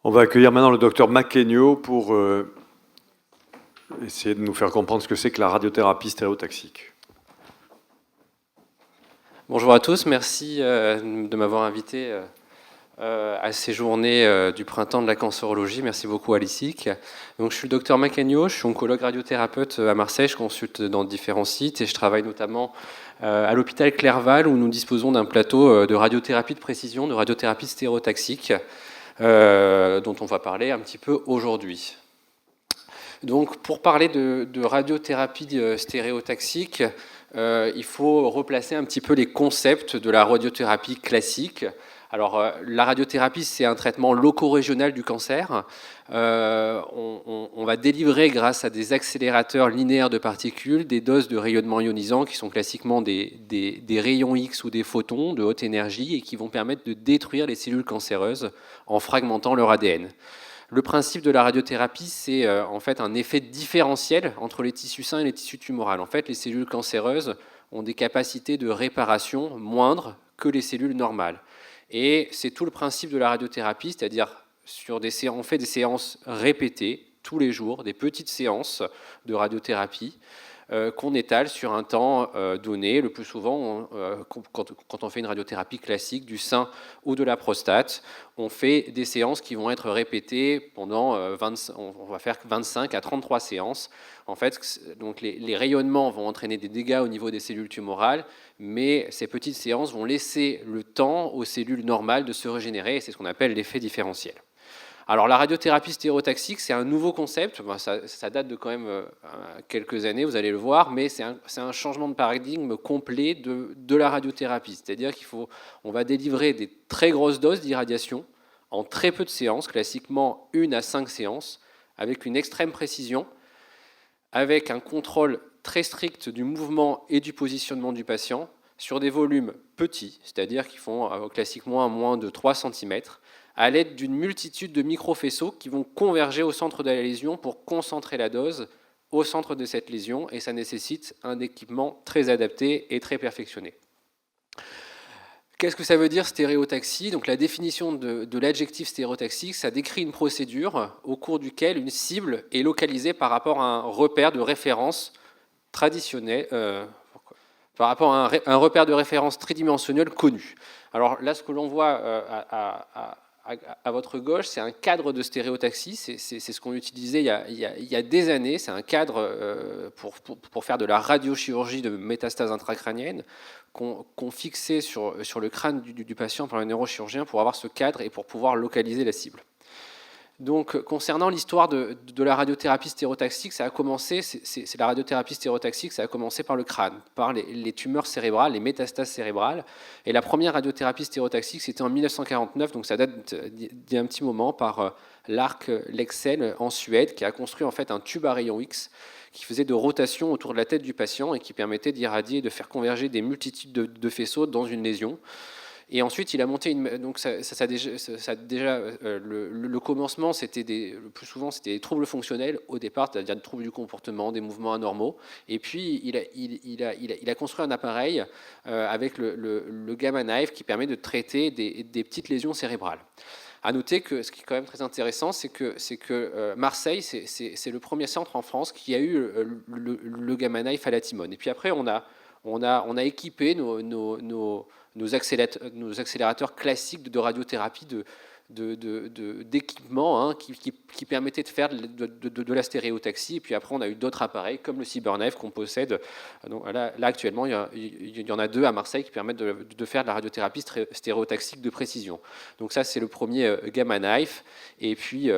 On va accueillir maintenant le docteur Mackenio pour essayer de nous faire comprendre ce que c'est que la radiothérapie stéréotaxique. Bonjour à tous, merci de m'avoir invité à ces journées du printemps de la cancérologie. Merci beaucoup à l'ICIC. Donc, je suis le docteur Mackenio, je suis oncologue radiothérapeute à Marseille, je consulte dans différents sites et je travaille notamment à l'hôpital Clerval où nous disposons d'un plateau de radiothérapie de précision, de radiothérapie stéréotaxique dont on va parler un petit peu aujourd'hui. Donc, pour parler de radiothérapie stéréotaxique, il faut replacer un petit peu les concepts de la radiothérapie classique. Alors, la radiothérapie, c'est un traitement loco-régional du cancer. On va délivrer, grâce à des accélérateurs linéaires de particules, des doses de rayonnement ionisant qui sont classiquement des rayons X ou des photons de haute énergie et qui vont permettre de détruire les cellules cancéreuses en fragmentant leur ADN. Le principe de la radiothérapie, c'est en fait un effet différentiel entre les tissus sains et les tissus tumoraux. En fait, les cellules cancéreuses ont des capacités de réparation moindres que les cellules normales. Et c'est tout le principe de la radiothérapie, c'est-à-dire on fait des séances répétées tous les jours, des petites séances de radiothérapie qu'on étale sur un temps donné. Le plus souvent, quand on fait une radiothérapie classique du sein ou de la prostate, on fait des séances qui vont être répétées pendant on va faire 25 à 33 séances. En fait, donc les rayonnements vont entraîner des dégâts au niveau des cellules tumorales, mais ces petites séances vont laisser le temps aux cellules normales de se régénérer, et c'est ce qu'on appelle l'effet différentiel. Alors la radiothérapie stéréotaxique, c'est un nouveau concept, ça date de quand même quelques années, vous allez le voir, mais c'est un changement de paradigme complet de la radiothérapie. C'est-à-dire qu'on va délivrer des très grosses doses d'irradiation en très peu de séances, classiquement 1 à 5 séances, avec une extrême précision, avec un contrôle très strict du mouvement et du positionnement du patient, sur des volumes petits, c'est-à-dire qui font classiquement moins de 3 cm, à l'aide d'une multitude de microfaisceaux qui vont converger au centre de la lésion pour concentrer la dose au centre de cette lésion, et ça nécessite un équipement très adapté et très perfectionné. Qu'est-ce que ça veut dire stéréotaxie? Donc la définition de l'adjectif stéréotaxique, ça décrit une procédure au cours duquel une cible est localisée par rapport à un repère de référence traditionnel, par rapport à un repère de référence tridimensionnel connu. Alors là, ce que l'on voit à votre gauche, c'est un cadre de stéréotaxie. C'est ce qu'on utilisait il y a des années. C'est un cadre pour faire de la radiochirurgie de métastases intracrâniennes qu'on fixait sur le crâne du patient par le neurochirurgien pour avoir ce cadre et pour pouvoir localiser la cible. Donc, concernant l'histoire de la radiothérapie stéréotaxique, ça a commencé, c'est la radiothérapie stéréotaxique, ça a commencé par le crâne, par les tumeurs cérébrales, les métastases cérébrales. Et la première radiothérapie stéréotaxique, c'était en 1949, donc ça date d'il y a un petit moment, par l'Arc Lexel en Suède, qui a construit en fait un tube à rayon X qui faisait de rotation autour de la tête du patient et qui permettait d'irradier et de faire converger des multitudes de faisceaux dans une lésion. Et ensuite, il a monté donc le commencement, le plus souvent, c'était des troubles fonctionnels au départ, c'est-à-dire des troubles du comportement, des mouvements anormaux. Et puis, il a construit un appareil avec le Gamma Knife qui permet de traiter des petites lésions cérébrales. À noter que ce qui est quand même très intéressant, c'est que Marseille, c'est le premier centre en France qui a eu le Gamma Knife à la timone. Et puis après, on a équipé nos accélérateurs classiques de radiothérapie d'équipements qui permettaient de faire de la stéréotaxie. Et puis après, on a eu d'autres appareils comme le CyberKnife qu'on possède. Donc là, actuellement, il y en a 2 à Marseille qui permettent de faire de la radiothérapie stéréotaxique de précision. Donc ça, c'est le premier Gamma Knife. Et puis,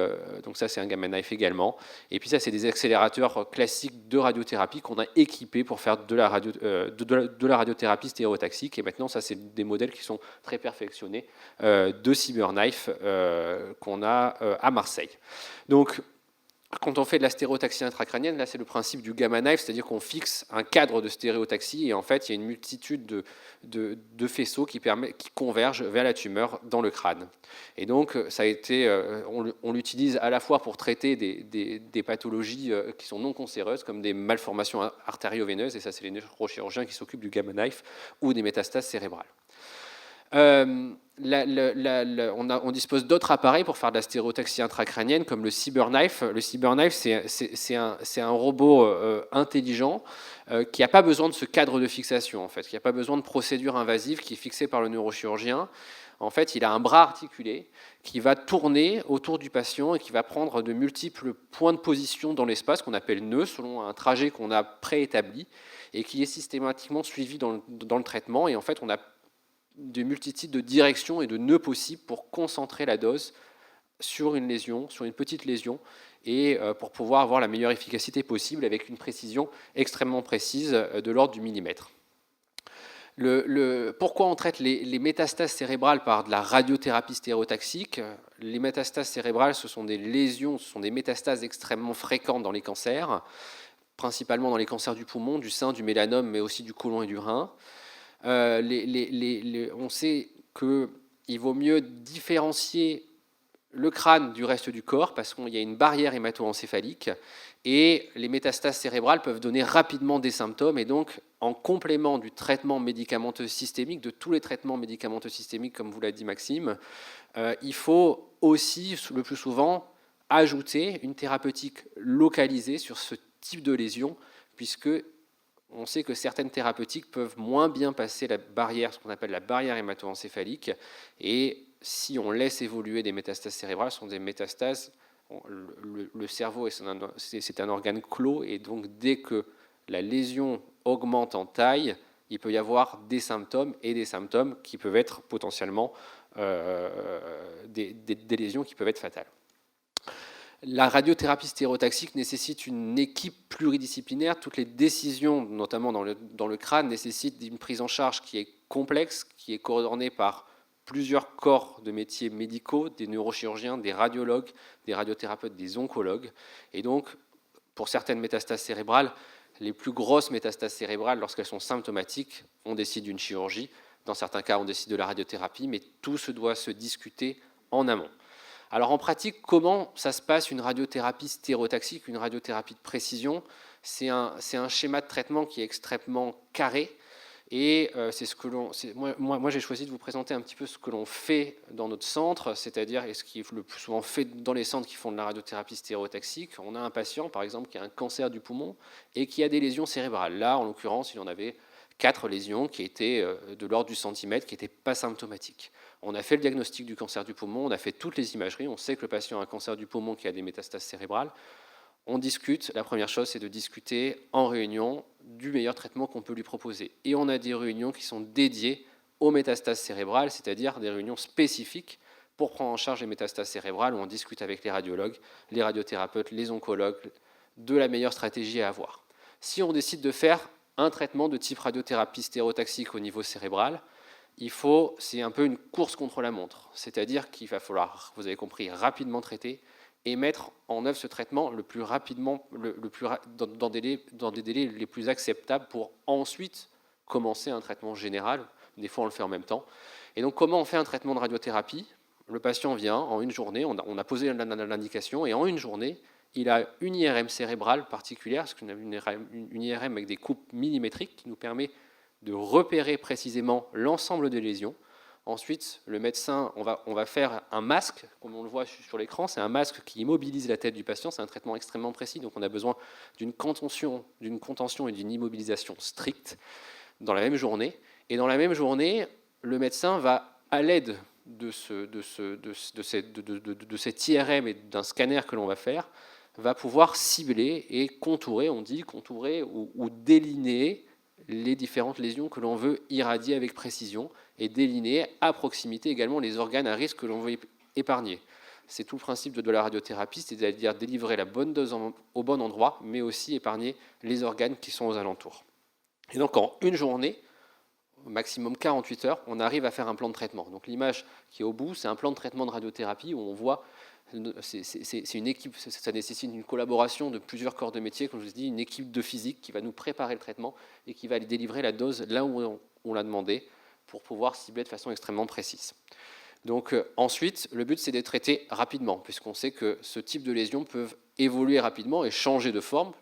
donc ça, c'est un Gamma Knife également. Et puis ça, c'est des accélérateurs classiques de radiothérapie qu'on a équipés pour faire de la radiothérapie stéréotaxique. Et maintenant, ça, c'est des modèles qui sont très perfectionnés de CyberKnife qu'on a à Marseille. Donc, quand on fait de la stéréotaxie intracrânienne, là c'est le principe du Gamma Knife, c'est-à-dire qu'on fixe un cadre de stéréotaxie et en fait il y a une multitude de faisceaux qui convergent vers la tumeur dans le crâne. Et donc ça a été, on l'utilise à la fois pour traiter des pathologies qui sont non cancéreuses comme des malformations artério-veineuses, et ça c'est les neurochirurgiens qui s'occupent du Gamma Knife, ou des métastases cérébrales. On dispose d'autres appareils pour faire de la stéréotaxie intracrânienne, comme le CyberKnife. Le CyberKnife, c'est un robot intelligent qui n'a pas besoin de ce cadre de fixation, en fait, qui n'a pas besoin de procédure invasive qui est fixée par le neurochirurgien. En fait, il a un bras articulé qui va tourner autour du patient et qui va prendre de multiples points de position dans l'espace, qu'on appelle nœuds, selon un trajet qu'on a préétabli, et qui est systématiquement suivi dans le traitement. Et en fait, on a de multitudes de directions et de nœuds possibles pour concentrer la dose sur une lésion, sur une petite lésion, et pour pouvoir avoir la meilleure efficacité possible avec une précision extrêmement précise de l'ordre du millimètre. Pourquoi on traite les métastases cérébrales par de la radiothérapie stéréotaxique? Les métastases cérébrales, ce sont des lésions, ce sont des métastases extrêmement fréquentes dans les cancers, principalement dans les cancers du poumon, du sein, du mélanome, mais aussi du côlon et du rein. On sait qu'il vaut mieux différencier le crâne du reste du corps parce qu'il y a une barrière hémato-encéphalique et les métastases cérébrales peuvent donner rapidement des symptômes. Et donc, en complément du traitement médicamenteux systémique, de tous les traitements médicamenteux systémiques, comme vous l'a dit Maxime, il faut aussi, le plus souvent, ajouter une thérapeutique localisée sur ce type de lésion, puisque on sait que certaines thérapeutiques peuvent moins bien passer la barrière, ce qu'on appelle la barrière hémato-encéphalique, et si on laisse évoluer des métastases cérébrales, ce sont des métastases, le cerveau c'est un organe clos, et donc dès que la lésion augmente en taille, il peut y avoir des symptômes, et des symptômes qui peuvent être potentiellement des lésions qui peuvent être fatales. La radiothérapie stéréotaxique nécessite une équipe pluridisciplinaire. Toutes les décisions, notamment dans le crâne, nécessitent une prise en charge qui est complexe, qui est coordonnée par plusieurs corps de métiers médicaux, des neurochirurgiens, des radiologues, des radiothérapeutes, des oncologues. Et donc, pour certaines métastases cérébrales, les plus grosses métastases cérébrales, lorsqu'elles sont symptomatiques, on décide d'une chirurgie. Dans certains cas, on décide de la radiothérapie, mais tout doit se discuter en amont. Alors en pratique, comment ça se passe une radiothérapie stéréotaxique, une radiothérapie de précision? C'est un schéma de traitement qui est extrêmement carré. Et c'est ce que moi j'ai choisi de vous présenter un petit peu ce que l'on fait dans notre centre, c'est-à-dire ce qui est le plus souvent fait dans les centres qui font de la radiothérapie stéréotaxique. On a un patient, par exemple, qui a un cancer du poumon et qui a des lésions cérébrales. Là, en l'occurrence, il en avait 4 lésions qui étaient de l'ordre du centimètre, qui n'étaient pas symptomatiques. On a fait le diagnostic du cancer du poumon, on a fait toutes les imageries, on sait que le patient a un cancer du poumon qui a des métastases cérébrales. On discute, la première chose c'est de discuter en réunion du meilleur traitement qu'on peut lui proposer. Et on a des réunions qui sont dédiées aux métastases cérébrales, c'est-à-dire des réunions spécifiques pour prendre en charge les métastases cérébrales, où on discute avec les radiologues, les radiothérapeutes, les oncologues, de la meilleure stratégie à avoir. Si on décide de faire un traitement de type radiothérapie stéréotaxique au niveau cérébral, c'est un peu une course contre la montre, c'est-à-dire qu'il va falloir, vous avez compris, rapidement traiter et mettre en œuvre ce traitement le plus rapidement, dans des délais les plus acceptables pour ensuite commencer un traitement général. Des fois, on le fait en même temps. Et donc, comment on fait un traitement de radiothérapie? Le patient vient en une journée, on a posé l'indication, et en une journée, il a une IRM cérébrale particulière, parce qu'on a une IRM avec des coupes millimétriques qui nous permet de repérer précisément l'ensemble des lésions. Ensuite, le médecin, on va faire un masque, comme on le voit sur l'écran, c'est un masque qui immobilise la tête du patient, c'est un traitement extrêmement précis, donc on a besoin d'une contention et d'une immobilisation stricte dans la même journée. Et dans la même journée, le médecin va, à l'aide de cette IRM et d'un scanner que l'on va faire, va pouvoir cibler et contourer, ou déliner les différentes lésions que l'on veut irradier avec précision et déliner à proximité également les organes à risque que l'on veut épargner. C'est tout le principe de la radiothérapie, c'est-à-dire délivrer la bonne dose au bon endroit, mais aussi épargner les organes qui sont aux alentours. Et donc en une journée, au maximum 48 heures, on arrive à faire un plan de traitement. Donc l'image qui est au bout, c'est un plan de traitement de radiothérapie où on voit, c'est une équipe, ça nécessite une collaboration de plusieurs corps de métier, comme je vous ai dit, une équipe de physique qui va nous préparer le traitement et qui va aller délivrer la dose là où on l'a demandé pour pouvoir cibler de façon extrêmement précise. Donc ensuite, le but c'est d'être traité rapidement, puisqu'on sait que ce type de lésions peuvent évoluer rapidement et changer de forme,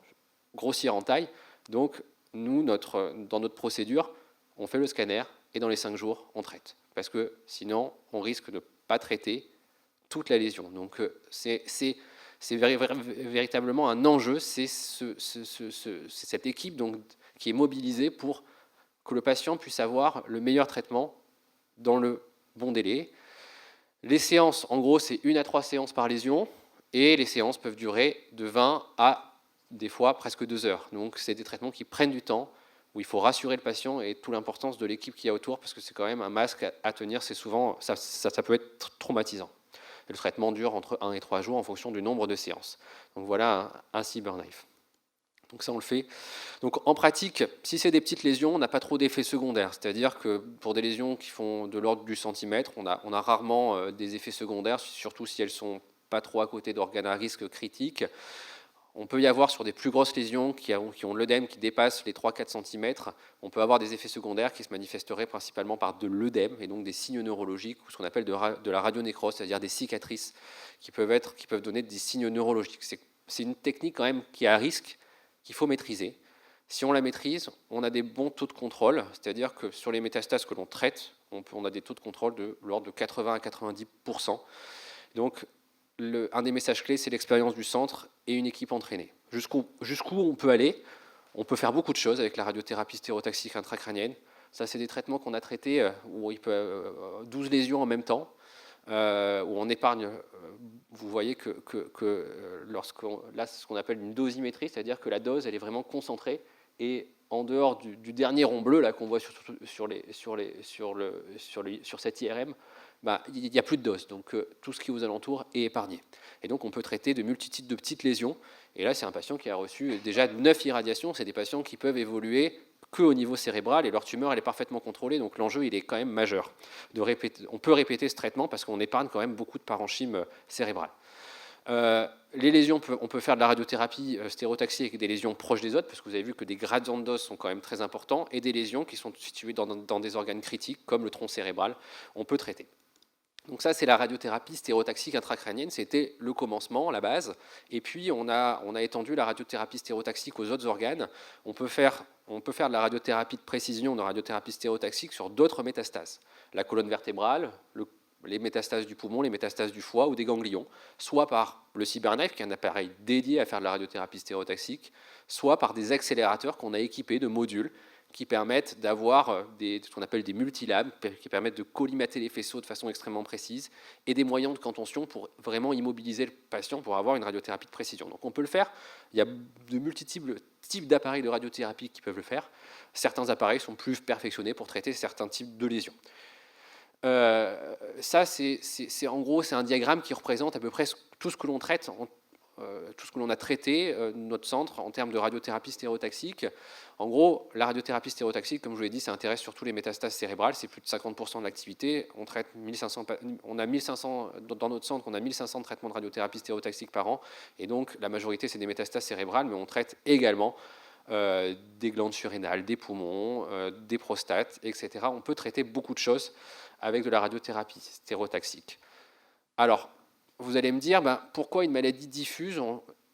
grossir en taille. Donc nous, dans notre procédure, on fait le scanner et dans les 5 jours, on traite. parce que sinon, on risque de ne pas traiter toute la lésion. Donc, c'est véritablement un enjeu, c'est cette équipe donc, qui est mobilisée pour que le patient puisse avoir le meilleur traitement dans le bon délai. Les séances, en gros, c'est 1 à 3 séances par lésion, et les séances peuvent durer de 20 à des fois presque 2 heures. Donc c'est des traitements qui prennent du temps, où il faut rassurer le patient et toute l'importance de l'équipe qui est autour, parce que c'est quand même un masque à tenir, c'est souvent, ça peut être traumatisant. Et le traitement dure entre 1 et 3 jours en fonction du nombre de séances. Donc voilà un CyberKnife. Donc ça, on le fait. Donc en pratique, si c'est des petites lésions, on n'a pas trop d'effets secondaires. C'est-à-dire que pour des lésions qui font de l'ordre du centimètre, on a rarement des effets secondaires, surtout si elles ne sont pas trop à côté d'organes à risque critique. On peut y avoir sur des plus grosses lésions qui ont l'œdème qui dépasse les 3-4 cm, on peut avoir des effets secondaires qui se manifesteraient principalement par de l'œdème et donc des signes neurologiques ou ce qu'on appelle de la radionécrose, c'est-à-dire des cicatrices qui peuvent donner des signes neurologiques. C'est une technique quand même qui est à risque, qu'il faut maîtriser. Si on la maîtrise, on a des bons taux de contrôle, c'est-à-dire que sur les métastases que l'on traite, on a des taux de contrôle de l'ordre de 80 à 90%. Donc, un des messages clés, c'est l'expérience du centre et une équipe entraînée. Jusqu'où on peut aller? On peut faire beaucoup de choses avec la radiothérapie stéréotaxique intracrânienne. Ça, c'est des traitements qu'on a traités où il peut 12 lésions en même temps, où on épargne. Vous voyez que là, c'est ce qu'on appelle une dosimétrie, c'est-à-dire que la dose, elle est vraiment concentrée et en dehors du dernier rond bleu là qu'on voit sur cette IRM, il n'y a plus de dose, donc tout ce qui est aux alentours est épargné. Et donc on peut traiter de multitudes de petites lésions. Et là, c'est un patient qui a reçu déjà 9 irradiations. C'est des patients qui peuvent évoluer qu'au niveau cérébral et leur tumeur elle est parfaitement contrôlée. Donc l'enjeu il est quand même majeur. On peut répéter ce traitement parce qu'on épargne quand même beaucoup de parenchyme cérébral. Les lésions, on peut faire de la radiothérapie stéréotaxique avec des lésions proches des autres, parce que vous avez vu que des gradients de dose sont quand même très importants, et des lésions qui sont situées dans des organes critiques, comme le tronc cérébral, on peut traiter. Donc ça, c'est la radiothérapie stéréotaxique intracrânienne, c'était le commencement, la base. Et puis, on a étendu la radiothérapie stéréotaxique aux autres organes. On peut faire de la radiothérapie de précision, de radiothérapie stéréotaxique sur d'autres métastases. La colonne vertébrale, les métastases du poumon, les métastases du foie ou des ganglions, soit par le CyberKnife, qui est un appareil dédié à faire de la radiothérapie stéréotaxique, soit par des accélérateurs qu'on a équipés de modules qui permettent d'avoir ce qu'on appelle des multilabs, qui permettent de collimater les faisceaux de façon extrêmement précise, et des moyens de contention pour vraiment immobiliser le patient pour avoir une radiothérapie de précision. Donc on peut le faire, il y a de multiples types d'appareils de radiothérapie qui peuvent le faire. Certains appareils sont plus perfectionnés pour traiter certains types de lésions. Ça, en gros, c'est un diagramme qui représente à peu près tout ce que l'on traite, tout ce que l'on a traité, notre centre, en termes de radiothérapie stéréotaxique. En gros, la radiothérapie stéréotaxique, comme je vous l'ai dit, ça intéresse surtout les métastases cérébrales, c'est plus de 50% de l'activité. On traite 1500, dans notre centre, on a 1500 traitements de radiothérapie stéréotaxique par an, et donc la majorité, c'est des métastases cérébrales, mais on traite également des glandes surrénales, des poumons, des prostates, etc. On peut traiter beaucoup de choses avec de la radiothérapie stéréotaxique. Alors, vous allez me dire, pourquoi une maladie diffuse,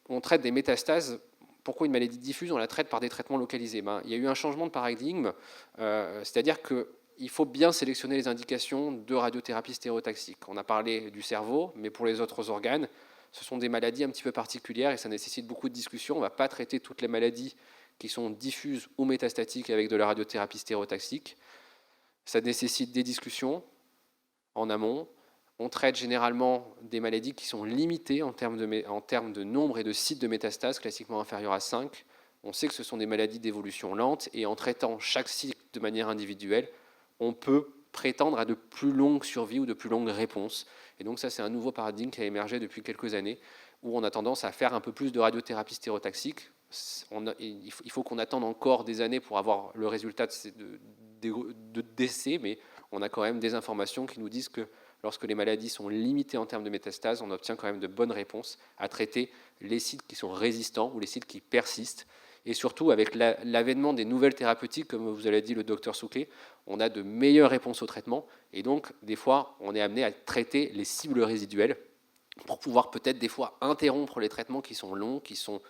on traite des métastases, pourquoi une maladie diffuse, on la traite par des traitements localisés? Il y a eu un changement de paradigme, c'est-à-dire qu'il faut bien sélectionner les indications de radiothérapie stéréotaxique. On a parlé du cerveau, mais pour les autres organes, ce sont des maladies un petit peu particulières et ça nécessite beaucoup de discussions. On ne va pas traiter toutes les maladies qui sont diffuses ou métastatiques avec de la radiothérapie stéréotaxique. Ça nécessite des discussions en amont. On traite généralement des maladies qui sont limitées en termes de nombre et de sites de métastases, classiquement inférieurs à 5. On sait que ce sont des maladies d'évolution lente, et en traitant chaque site de manière individuelle, on peut prétendre à de plus longues survies ou de plus longues réponses. Et donc ça, c'est un nouveau paradigme qui a émergé depuis quelques années, où on a tendance à faire un peu plus de radiothérapie stéréotaxique. Il faut qu'on attende encore des années pour avoir le résultat de décès, mais on a quand même des informations qui nous disent que lorsque les maladies sont limitées en termes de métastases, on obtient quand même de bonnes réponses à traiter les sites qui sont résistants ou les sites qui persistent. Et surtout, avec l'avènement des nouvelles thérapeutiques, comme vous l'a dit le docteur Souclé, on a de meilleures réponses au traitement. Et donc, des fois, on est amené à traiter les cibles résiduelles pour pouvoir peut-être des fois interrompre les traitements qui sont longs, qui sont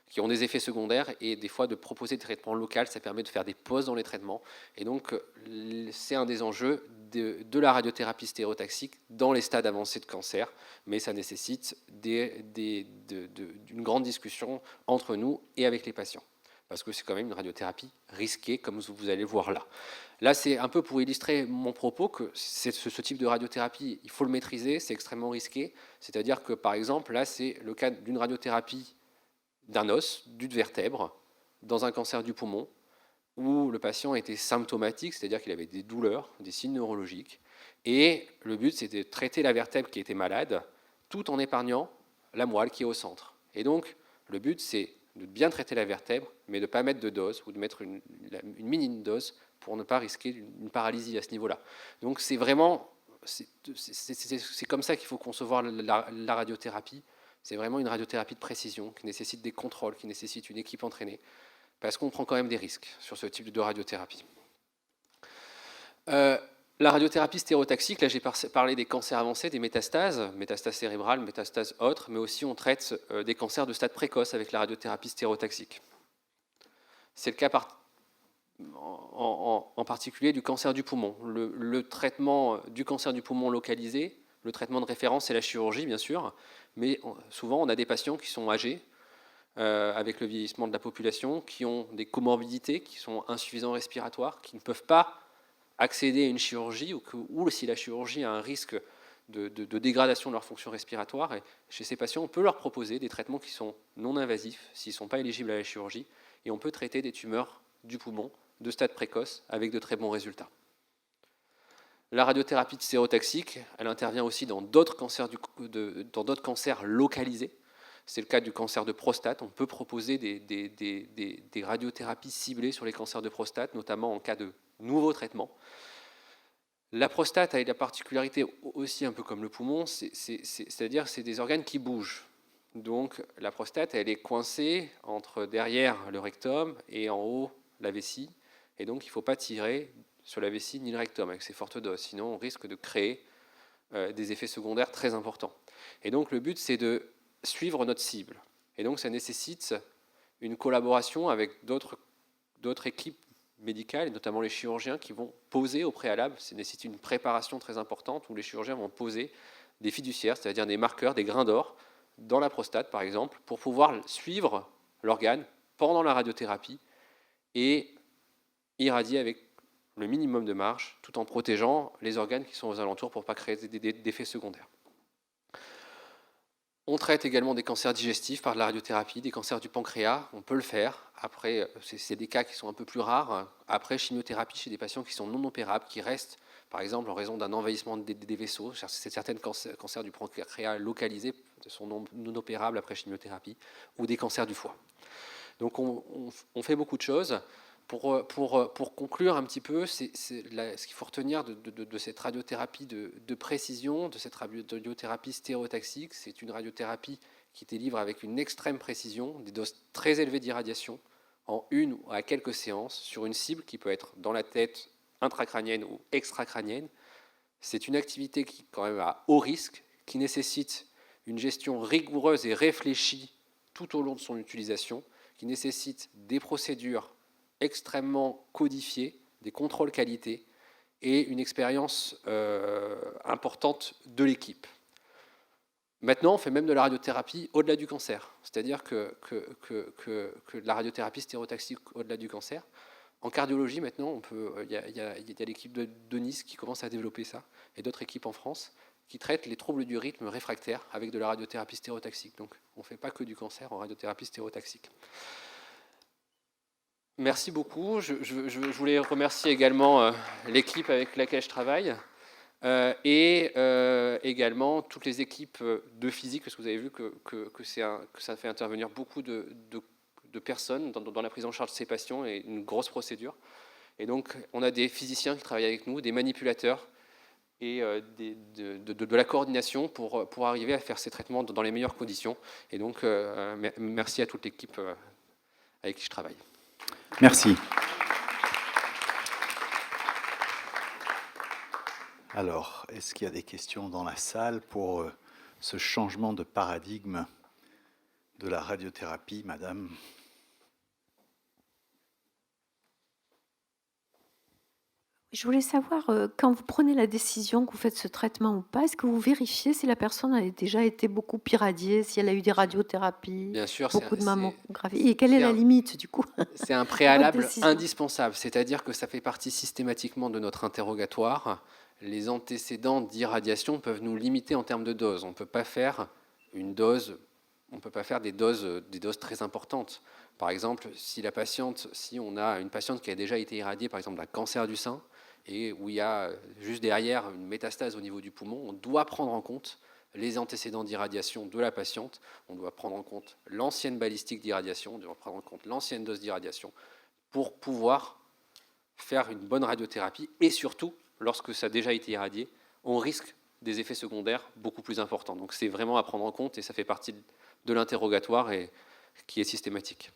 qui ont des effets secondaires, et des fois de proposer des traitements locaux, ça permet de faire des pauses dans les traitements. Et donc c'est un des enjeux de la radiothérapie stéréotaxique dans les stades avancés de cancer, mais ça nécessite une grande discussion entre nous et avec les patients, parce que c'est quand même une radiothérapie risquée, comme vous allez voir là. Là, c'est un peu pour illustrer mon propos que ce type de radiothérapie, il faut le maîtriser, c'est extrêmement risqué. C'est-à-dire que, par exemple, là, c'est le cas d'une radiothérapie d'un os, d'une vertèbre, dans un cancer du poumon, où le patient était symptomatique, c'est-à-dire qu'il avait des douleurs, des signes neurologiques, et le but, c'était de traiter la vertèbre qui était malade, tout en épargnant la moelle qui est au centre. Et donc, le but, c'est de bien traiter la vertèbre, mais de ne pas mettre de dose, ou de mettre une minime dose pour ne pas risquer une paralysie à ce niveau-là. Donc c'est vraiment, c'est comme ça qu'il faut concevoir la radiothérapie. C'est vraiment une radiothérapie de précision qui nécessite des contrôles, qui nécessite une équipe entraînée, parce qu'on prend quand même des risques sur ce type de radiothérapie. La radiothérapie stéréotaxique, là j'ai parlé des cancers avancés, des métastases cérébrales, métastases autres, mais aussi on traite des cancers de stade précoce avec la radiothérapie stéréotaxique. C'est le cas en particulier du cancer du poumon. Le traitement du cancer du poumon localisé, le traitement de référence, c'est la chirurgie, bien sûr, mais souvent on a des patients qui sont âgés, avec le vieillissement de la population, qui ont des comorbidités, qui sont insuffisants respiratoires, qui ne peuvent pas accéder à une chirurgie, ou si la chirurgie a un risque de dégradation de leur fonction respiratoire. Et chez ces patients, on peut leur proposer des traitements qui sont non invasifs, s'ils ne sont pas éligibles à la chirurgie, et on peut traiter des tumeurs du poumon de stade précoce avec de très bons résultats. La radiothérapie stéréotaxique, elle intervient aussi dans d'autres cancers, cancers localisés. C'est le cas du cancer de prostate. On peut proposer des radiothérapies ciblées sur les cancers de prostate, notamment en cas de nouveaux traitements. La prostate a la particularité aussi, un peu comme le poumon, c'est-à-dire que c'est des organes qui bougent. Donc la prostate, elle est coincée entre derrière le rectum et en haut la vessie. Et donc il ne faut pas tirer sur la vessie ni le rectum avec ces fortes doses, sinon on risque de créer des effets secondaires très importants. Et donc le but, c'est de suivre notre cible. Et donc ça nécessite une collaboration avec d'autres équipes médicales, et notamment les chirurgiens qui vont poser au préalable. Ça nécessite une préparation très importante où les chirurgiens vont poser des fiduciaires, c'est-à-dire des marqueurs, des grains d'or, dans la prostate par exemple, pour pouvoir suivre l'organe pendant la radiothérapie et irradier avec le minimum de marge, tout en protégeant les organes qui sont aux alentours pour ne pas créer d'effets secondaires. On traite également des cancers digestifs par de la radiothérapie, des cancers du pancréas, on peut le faire. Après, c'est des cas qui sont un peu plus rares. Après chimiothérapie chez des patients qui sont non opérables, qui restent, par exemple, en raison d'un envahissement des vaisseaux. Certains cancers du pancréas localisés sont non opérables après chimiothérapie, ou des cancers du foie. Donc on fait beaucoup de choses. Pour conclure un petit peu, ce qu'il faut retenir de cette radiothérapie de précision, de cette radiothérapie stéréotaxique, c'est une radiothérapie qui délivre avec une extrême précision des doses très élevées d'irradiation en une ou à quelques séances sur une cible qui peut être dans la tête intracrânienne ou extracrânienne. C'est une activité qui, quand même, à haut risque, qui nécessite une gestion rigoureuse et réfléchie tout au long de son utilisation, qui nécessite des procédures extrêmement codifiées, des contrôles qualité et une expérience importante de l'équipe. Maintenant, on fait même de la radiothérapie au-delà du cancer, c'est-à-dire que la radiothérapie stéréotaxique au-delà du cancer. En cardiologie, maintenant, il y a l'équipe de Nice qui commence à développer ça, et d'autres équipes en France qui traitent les troubles du rythme réfractaires avec de la radiothérapie stéréotaxique. Donc, on ne fait pas que du cancer en radiothérapie stéréotaxique. Merci beaucoup. Je voulais remercier également l'équipe avec laquelle je travaille et également toutes les équipes de physique, parce que vous avez vu que ça fait intervenir beaucoup de personnes dans la prise en charge de ces patients et une grosse procédure. Et donc, on a des physiciens qui travaillent avec nous, des manipulateurs et de la coordination pour arriver à faire ces traitements dans les meilleures conditions. Et donc, merci à toute l'équipe avec qui je travaille. Merci. Alors, est-ce qu'il y a des questions dans la salle pour ce changement de paradigme de la radiothérapie, madame. Je voulais savoir, quand vous prenez la décision que vous faites ce traitement ou pas, est-ce que vous vérifiez si la personne a déjà été beaucoup irradiée, si elle a eu des radiothérapies, Bien sûr, beaucoup de mammographie? Et quelle est c'est la un- limite, du coup? c'est un préalable décision. indispensable, c'est-à-dire que ça fait partie systématiquement de notre interrogatoire. Les antécédents d'irradiation peuvent nous limiter en termes de dose. On ne peut pas faire une dose, on peut pas faire des doses très importantes. Par exemple, si on a une patiente qui a déjà été irradiée, par exemple d'un cancer du sein, et où il y a juste derrière une métastase au niveau du poumon, on doit prendre en compte les antécédents d'irradiation de la patiente, on doit prendre en compte l'ancienne balistique d'irradiation, on doit prendre en compte l'ancienne dose d'irradiation pour pouvoir faire une bonne radiothérapie. Et surtout, lorsque ça a déjà été irradié, on risque des effets secondaires beaucoup plus importants. Donc c'est vraiment à prendre en compte et ça fait partie de l'interrogatoire et qui est systématique.